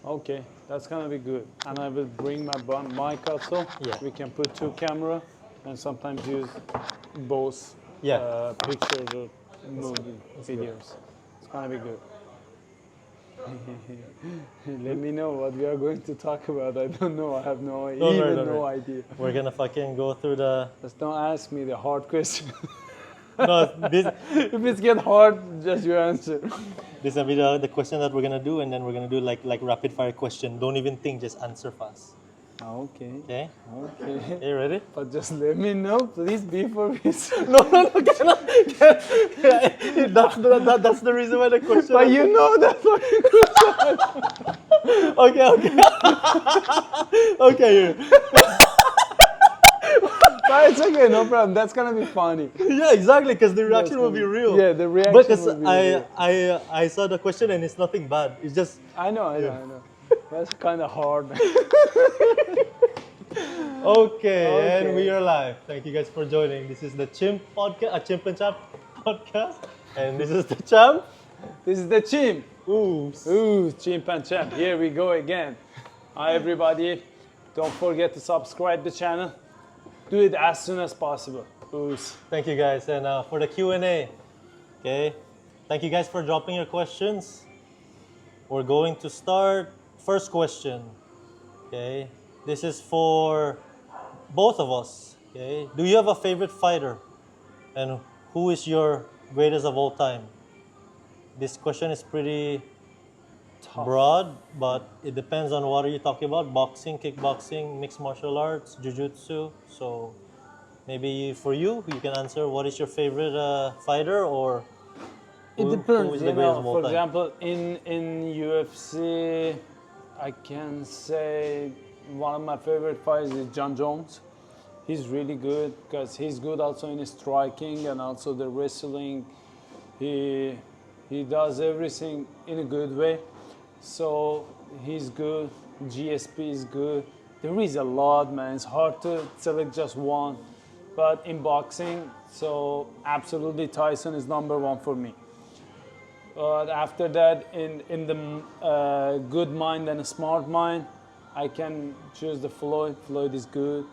Okay, that's gonna be good. And I will bring my mic also. Yeah. We can put two camera and sometimes use both Yeah. pictures or movie videos. It's gonna be good. Let me know what we are going to talk about. I don't know. I have no idea. We're gonna fucking go through the. Just don't ask me the hard question. No, this If it get hard, just you answer. this will be the question that we're gonna do, and then we're gonna do like rapid fire question. Don't even think, just answer fast. Okay. Okay. Okay. You ready? But just let me know, please, before we start. No, cannot. That's the reason why the question. But you know that. Okay. Okay. But it's okay, no problem. That's gonna be funny. Yeah, exactly, because the reaction will be real. Yeah, the reaction Because will be real. I saw the question and it's nothing bad. It's just I know. That's kind of hard. okay, and we are live. Thank you guys for joining. This is the Chimp podcast, a Chimp and Champ podcast, and this is the Champ. This is the Chimp. Oops. Ooh, Chimp and Champ. Here we go again. Hi, everybody. Don't forget to subscribe the channel. Do it as soon as possible. Oops. Thank you guys, and for the Q&A, okay. Thank you guys for dropping your questions. We're going to start. First question, okay. This is for both of us, okay. Do you have a favorite fighter, and who is your greatest of all time? This question is pretty broad, but it depends on what are you talking about. Boxing, kickboxing, mixed martial arts, jiu-jitsu. So maybe for you can answer what is your favorite fighter, or It who depends. is the greatest of all For time? example, in UFC, I can say one of my favorite fighters is John Jones. He's really good because he's good also in his striking and also the wrestling. He does everything in a good way. So he's good. GSP is good. There is a lot, man. It's hard to select just one. But in boxing, so absolutely Tyson is number one for me. But after that, in the good mind and a smart mind, I can choose the Floyd. Floyd is good.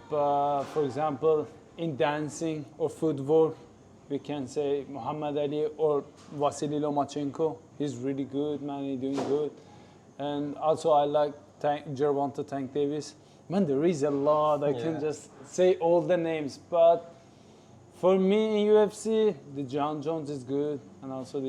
But for example, in dancing or footwork, we can say Muhammad Ali or Vasily Lomachenko. He's really good, man. He's doing good. And also I like Gervonta Tank Davis. Man, there is a lot. I can just say all the names. But for me in UFC, the John Jones is good. And also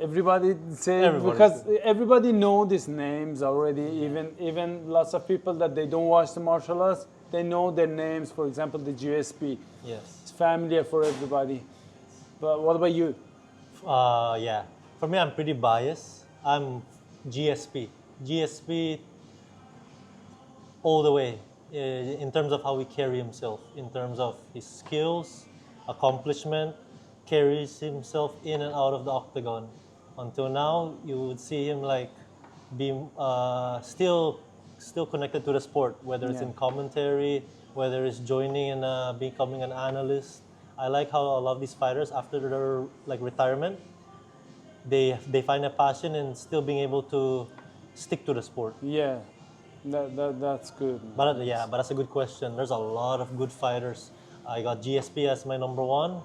everybody say because everybody know these names already. Even lots of people that they don't watch the martial arts, they know their names. For example, the GSP. Yes. It's familiar for everybody. But what about you? Yeah. For me, I'm pretty biased. I'm GSP. GSP all the way in terms of how he carry himself, in terms of his skills, accomplishment, carries himself in and out of the octagon. Until now, you would see him like being still connected to the sport, whether it's in commentary, whether it's joining and becoming an analyst. I like how a lot of these fighters, after their like retirement, they find a passion in still being able to stick to the sport. Yeah, that's good. Man. But but that's a good question. There's a lot of good fighters. I got GSP as my number one.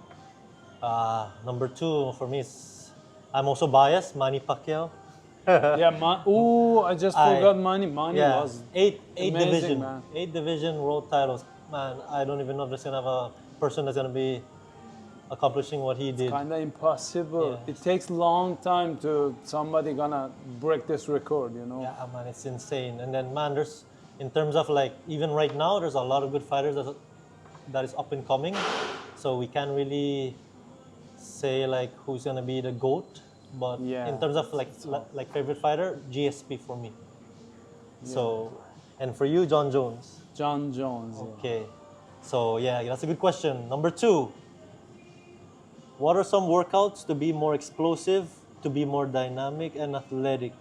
Number two for me is, I'm also biased, Manny Pacquiao. I just forgot Manny. Manny was eight amazing, division, man. 8 division world titles. Man, I don't even know if there's gonna have a person that's gonna be accomplishing what he did. Kind of impossible. Yeah. It takes long time to somebody gonna break this record, you know. Yeah, man, it's insane. And then, man, there's in terms of like even right now, there's a lot of good fighters that is up and coming. So we can't really say like who's gonna be the GOAT. But in terms of like favorite fighter, GSP for me. Yeah. So, and for you, John Jones. John Jones. Okay. Yeah. So that's a good question. Number two. What are some workouts to be more explosive, to be more dynamic and athletic?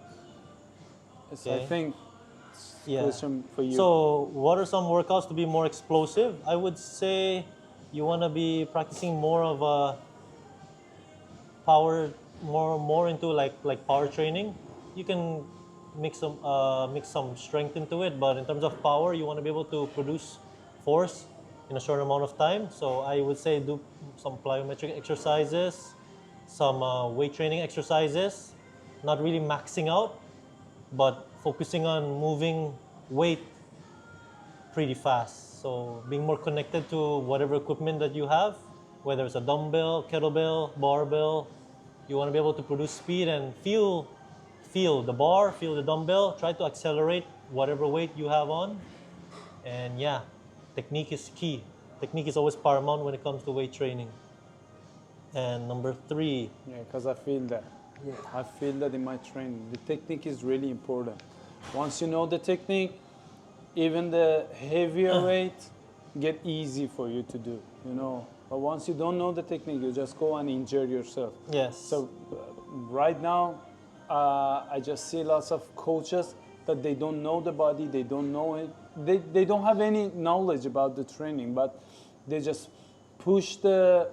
Okay. I think question for you. So, what are some workouts to be more explosive? I would say you want to be practicing more of a power more into like power training, you can mix some strength into it. But in terms of power, you want to be able to produce force in a short amount of time. So I would say do some plyometric exercises, some weight training exercises, not really maxing out, but focusing on moving weight pretty fast. So being more connected to whatever equipment that you have, whether it's a dumbbell, kettlebell, barbell, you want to be able to produce speed and feel the bar, feel the dumbbell, try to accelerate whatever weight you have on. And yeah, technique is key. Technique is always paramount when it comes to weight training. And number 3. Yeah, because I feel that. Yeah. I feel that in my training. The technique is really important. Once you know the technique, even the heavier weight get easy for you to do, you know. But once you don't know the technique, you just go and injure yourself. Yes. So right now, I just see lots of coaches that they don't know the body, they don't know it. They don't have any knowledge about the training, but they just push the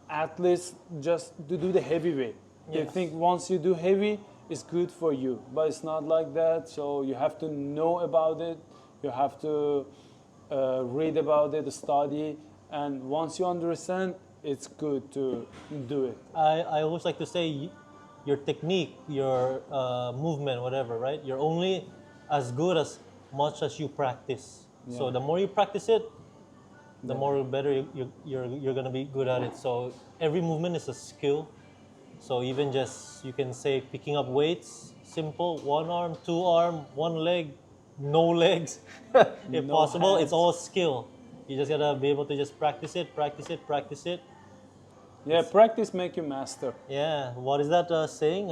athletes just to do the heavy weight. They Yes. think once you do heavy, it's good for you, but it's not like that. So you have to know about it. You have to read about it, study, and once you understand, it's good to do it. I always like to say your technique, your movement, whatever, right? You're only as good as much as you practice. So Yeah. the more you practice it, the more better you're gonna be good at it. So every movement is a skill. So even just, you can say, picking up weights, simple, one arm, two arm, one leg, no legs, if No possible. hands. It's all skill. You just gotta be able to just practice it, practice it, practice it. Yeah, practice make you master. Yeah, what is that saying?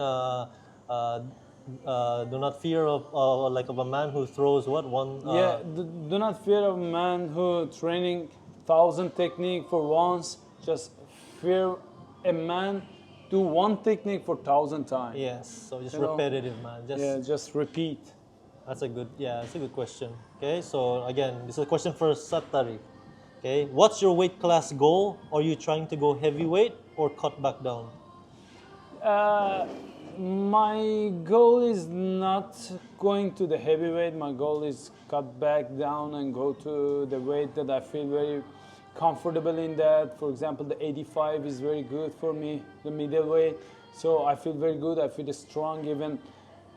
Do not fear of of a man who throws what one. Yeah, do not fear of a man who training 1,000 technique for once. Just fear a man do one technique for 1,000 times. Yes, so just You know, repetitive, man. Just Yeah, just repeat. that's a good. Yeah, that's a good question. Okay, so again, this is a question for Sattari. Okay, what's your weight class goal? Are you trying to go heavyweight or cut back down? My goal is not going to the heavyweight. My goal is cut back down and go to the weight that I feel very comfortable in that. For example, the 85 is very good for me, the middleweight. So I feel very good. I feel strong. Even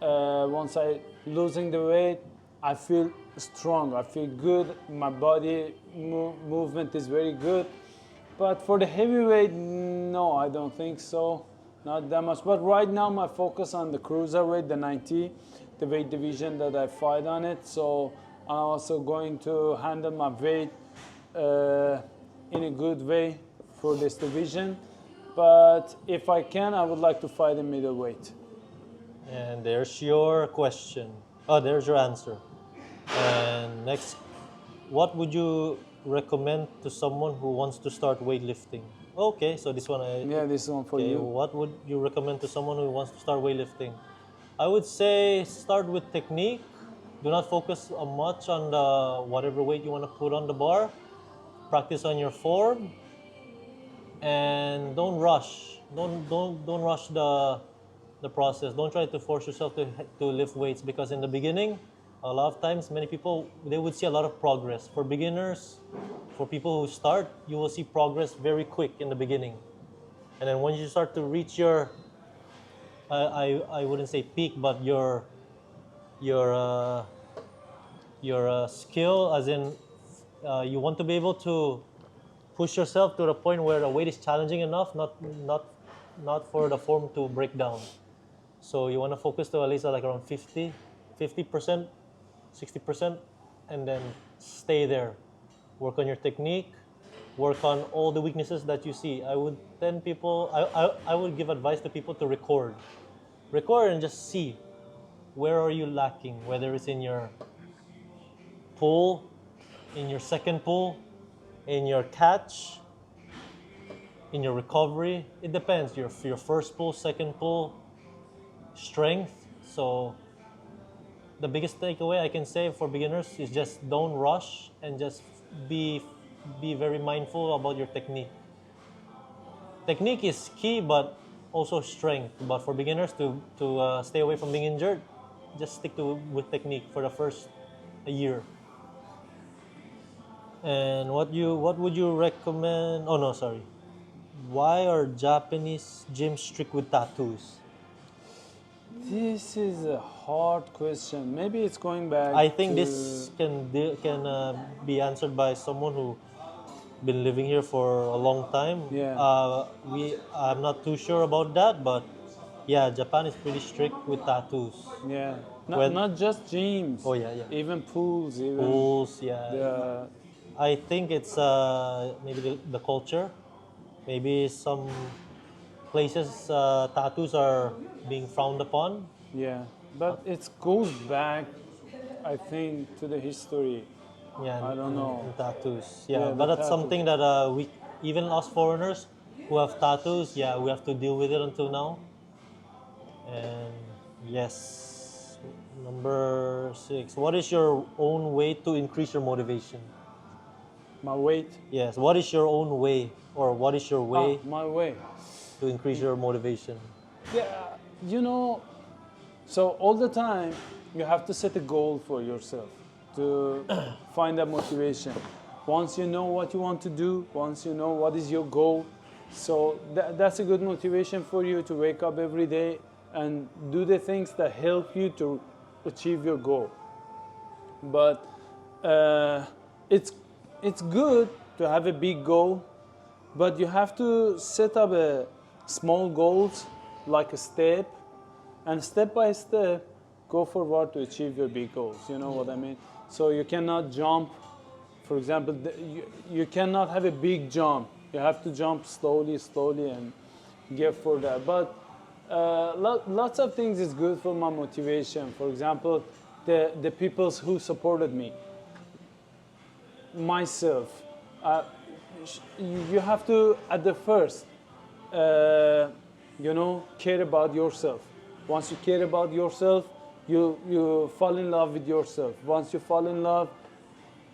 once I losing the weight, I feel strong. I feel good. My body movement is very good. But for the heavyweight, no, I don't think so. Not that much. But right now, my focus on the cruiserweight, the 90, the weight division that I fight on it. So I'm also going to handle my weight in a good way for this division. But if I can, I would like to fight in middleweight. And there's your question. Oh, there's your answer. And next, what would you recommend to someone who wants to start weightlifting? Okay, so this one Yeah, this one for okay, you. what would you recommend to someone who wants to start weightlifting? I would say start with technique. Do not focus much on the whatever weight you want to put on the bar. Practice on your form, and don't rush. Don't rush the process. Don't try to force yourself to lift weights, because in the beginning, a lot of times many people, they would see a lot of progress. For beginners, for people who start, you will see progress very quick in the beginning, and then when you start to reach your I wouldn't say peak, but your skill, as in you want to be able to push yourself to the point where the weight is challenging enough, not for the form to break down. So you want to focus to at least like around 50%, 60%, and then stay there. Work on your technique, work on all the weaknesses that you see. I would give advice to people to record and just see where are you lacking, whether it's in your pull, in your second pull, in your catch, in your recovery. It depends. Your first pull, second pull, strength. So the biggest takeaway I can say for beginners is just don't rush and just be very mindful about your technique. technique is key, but also strength. But for beginners to stay away from being injured, just stick with technique for the first a year. And what would you recommend? Oh no, sorry. Why are Japanese gyms strict with tattoos? This is a hard question. Maybe it's going back. I think to, this can be answered by someone who been living here for a long time. Yeah. I'm not too sure about that, but yeah, Japan is pretty strict with tattoos. Yeah. When- Not just gyms. Oh yeah, yeah. Even pools. Even Pools, yeah. the I think it's maybe the culture. Maybe some places tattoos are being frowned upon. yeah. But it goes back, I think, to the history. Yeah, I don't know. and tattoos. Yeah, Yeah, the but that's tattoos. something that we, even us foreigners who have tattoos, yeah, we have to deal with it until now. And yes, number 6. What is your own way to increase your motivation? My weight. Yes, what is your own way, or what is your way My way. to increase your motivation? Yeah, you know, so all the time you have to set a goal for yourself to find that motivation. Once you know what you want to do, once you know what is your goal, so that's a good motivation for you to wake up every day and do the things that help you to achieve your goal. But it's good to have a big goal, but you have to set up a small goals like a step, and step by step go forward to achieve your big goals. You know what I mean? So you cannot jump. For example, you cannot have a big jump. You have to jump slowly, slowly, and get for that. But lots of things is good for my motivation. For example, the people who supported me, myself. You have to, at the first, care about yourself. Once you care about yourself, you fall in love with yourself. Once you fall in love,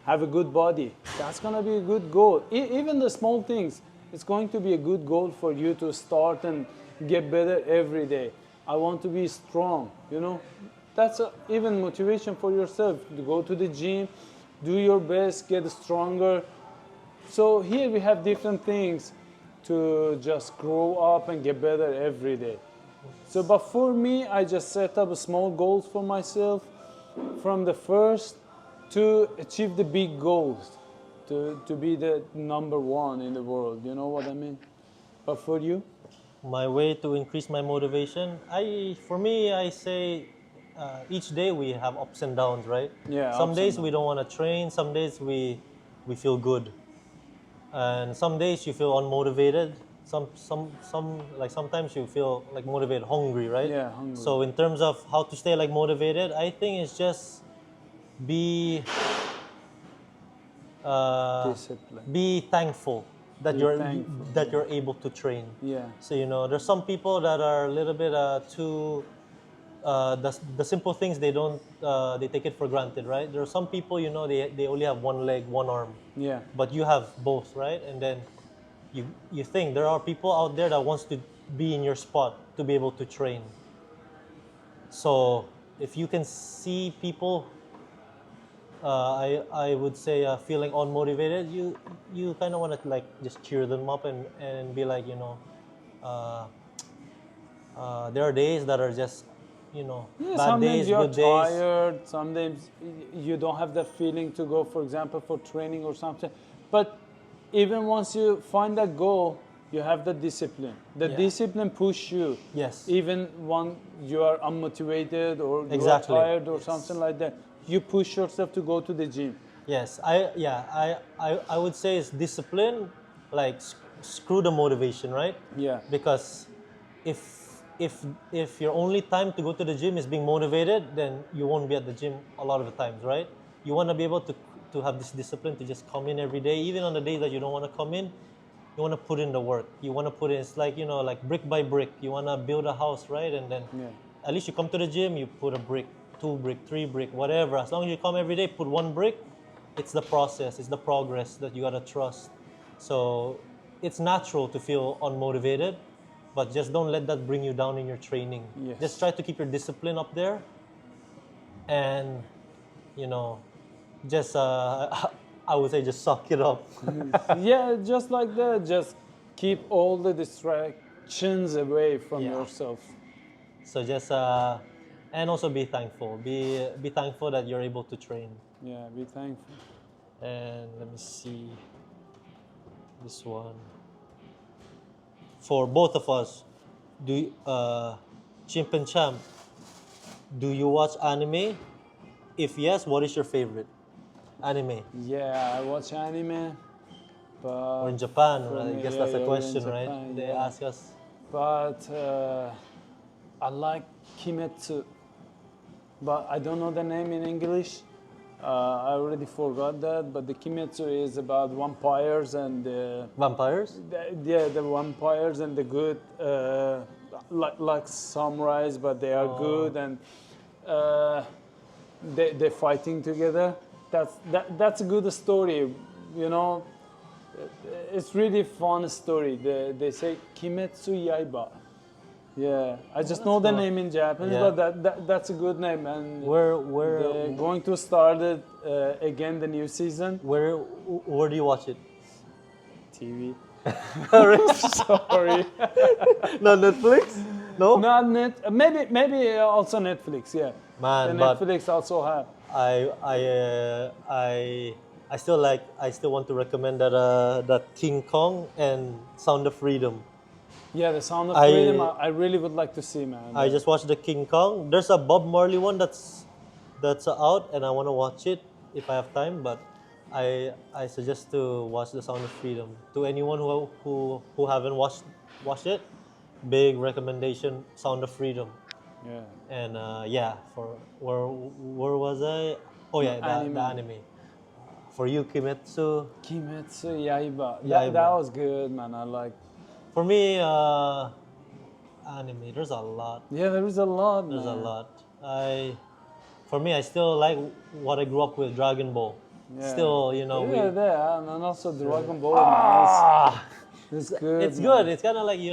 have a good body. That's gonna be a good goal. Even the small things, it's going to be a good goal for you to start and get better every day. I want to be strong, That's even motivation for yourself to go to the gym, do your best, get stronger. So here we have different things to just grow up and get better every day. So, but for me, I just set up small goals for myself from the first to achieve the big goals, to be the number one in the world. You know what I mean? But for you? My way to increase my motivation, for me, I say each day we have ups and downs, right? Yeah. Some days we don't want to train. Some days we feel good, and some days you feel unmotivated. Sometimes you feel like motivated, hungry, right? Yeah, hungry. So in terms of how to stay like motivated, I think it's just be Discipline. be thankful that Be you're thankful. that you're able to train. Yeah. So there's some people that are a little bit too. The simple things they don't they take it for granted, right? There are some people they only have one leg, one arm, Yeah. but you have both, right? And then you think there are people out there that wants to be in your spot to be able to train. So if you can see people, I would say feeling unmotivated, you kind of want to like just cheer them up and be like there are days that are just Yeah, bad sometimes days, you're good days. tired. Sometimes you don't have the feeling to go, for example, for training or something. But even once you find that goal, you have the discipline. The Yeah. discipline push you. Yes. Even when you are unmotivated or you Exactly. are tired or Yes. something like that, you push yourself to go to the gym. Yes, I would say it's discipline. Like screw the motivation, right? Yeah. Because if your only time to go to the gym is being motivated, then you won't be at the gym a lot of the times, right? You want to be able to have this discipline to just come in every day, even on the days that you don't want to come in. You want to put in the work. You want to put in. It's like like brick by brick. You want to build a house, right? And then Yeah. at least you come to the gym, you put a brick, 2 brick, 3 brick, whatever. As long as you come every day, put 1 brick. It's the process. It's the progress that you gotta trust. So it's natural to feel unmotivated, but just don't let that bring you down in your training. Yes. Just try to keep your discipline up there, and you know, just I would say just suck it up. Yeah, just like that. Just keep all the distractions away from Yeah. yourself. So just and also be thankful. Be thankful that you're able to train. Yeah, be thankful. And let me see this one. For both of us, do Chimp and Champ, do you watch anime? If yes, what is your favorite anime? Yeah, I watch anime, but Or in Japan, for right? I me, guess yeah, that's the yeah, question, in right? Japan, They yeah. ask us. But I like Kimetsu, but I don't know the name in English. I already forgot that. But the Kimetsu is about vampires and Vampires? yeah, the vampires and the good, like samurais, but they are good and they're fighting together. That's a good story, you know. It's really fun story. They say Kimetsu Yaiba. Yeah, I just know the cool. name in Japanese, Yeah. but that's a good name. And Where they're going to start it again the new season. where do you watch it? TV. Really? Sorry, No, Netflix? No? not net. Maybe also Netflix. Yeah, Man, the but Netflix also have. I still want to recommend that King Kong and Sound of Freedom. Yeah, the Sound of I- Freedom. I really would like to see, man. I just watched the King Kong. There's a Bob Marley one that's out, and I want to watch it if I have time. But I suggest to watch the Sound of Freedom. To anyone who haven't watched it, big recommendation, Sound of Freedom. Yeah. And yeah, for where was I? Oh yeah, the anime. For you, Kimetsu. Kimetsu Yaiba. Yaiba. That was good, man. I like. For me, anime. There's a lot. Yeah, there is a lot, There's man. a lot. For me, I still like what I grew up with, Dragon Ball. Yeah. Still, you know, Yeah, there, and also Dragon Ball, man. It's good. it's man. good. It's kind of like you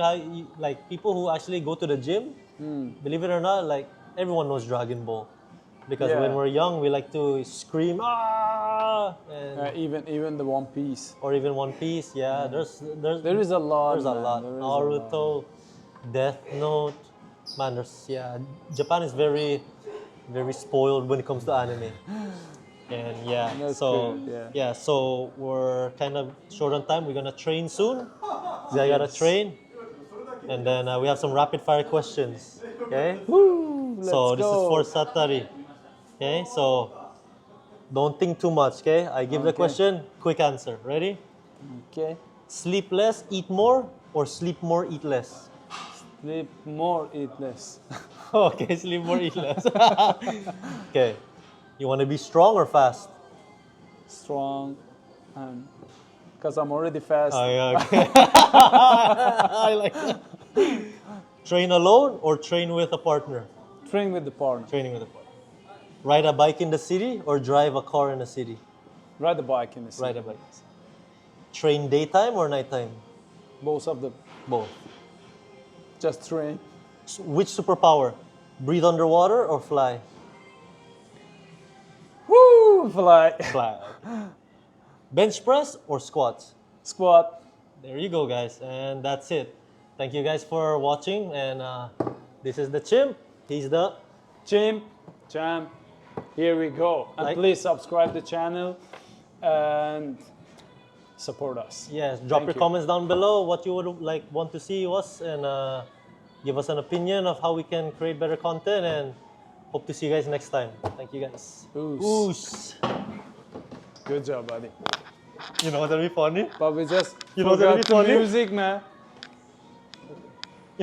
like people who actually go to the gym. Believe it or not, like everyone knows Dragon Ball, because Yeah. when we're young, we like to scream and, Even the One Piece. or even One Piece. Yeah, There is a lot. There's a man. lot. There is a lot. Naruto, Death Note. Man, Japan is very, very spoiled when it comes to anime. And yeah, That's so good, yeah. so we're kind of short on time. We're gonna train soon. So I gotta train, and then we have some rapid fire questions. Okay. Woo, So let's this is go. for Sattari. Okay. So don't think too much. Okay. I give the Okay. question. Quick answer. Ready? Okay. Sleep less, eat more, or sleep more, eat less. Sleep more, eat less. Okay, sleep more, eat less. Okay. You want to be strong or fast? Strong, and because I'm already fast. Oh, yeah, okay. I like that. Train alone or train with a partner? Train with the partner. Training with a partner. Ride a bike in the city or drive a car in the city? Ride the bike in the city. Ride a bike. Train daytime or nighttime? Both of them. Both. Just train. Which superpower? Breathe underwater or fly? Woo! Fly. Fly. Bench press or squats? Squat. There you go, guys. And that's it. Thank you guys for watching. And this is the Chimp. He's the Chimp. Champ. Here we go. And Like- please subscribe the channel and support us. Yes, drop Thank your you. comments down below what you would want to see us, and give us an opinion of how we can create better content, and hope to see you guys next time. Thank you guys. Oos. Oos. Good job, buddy. You know what's gonna be funny? But we just You know what's gonna forgot be the funny? music, man.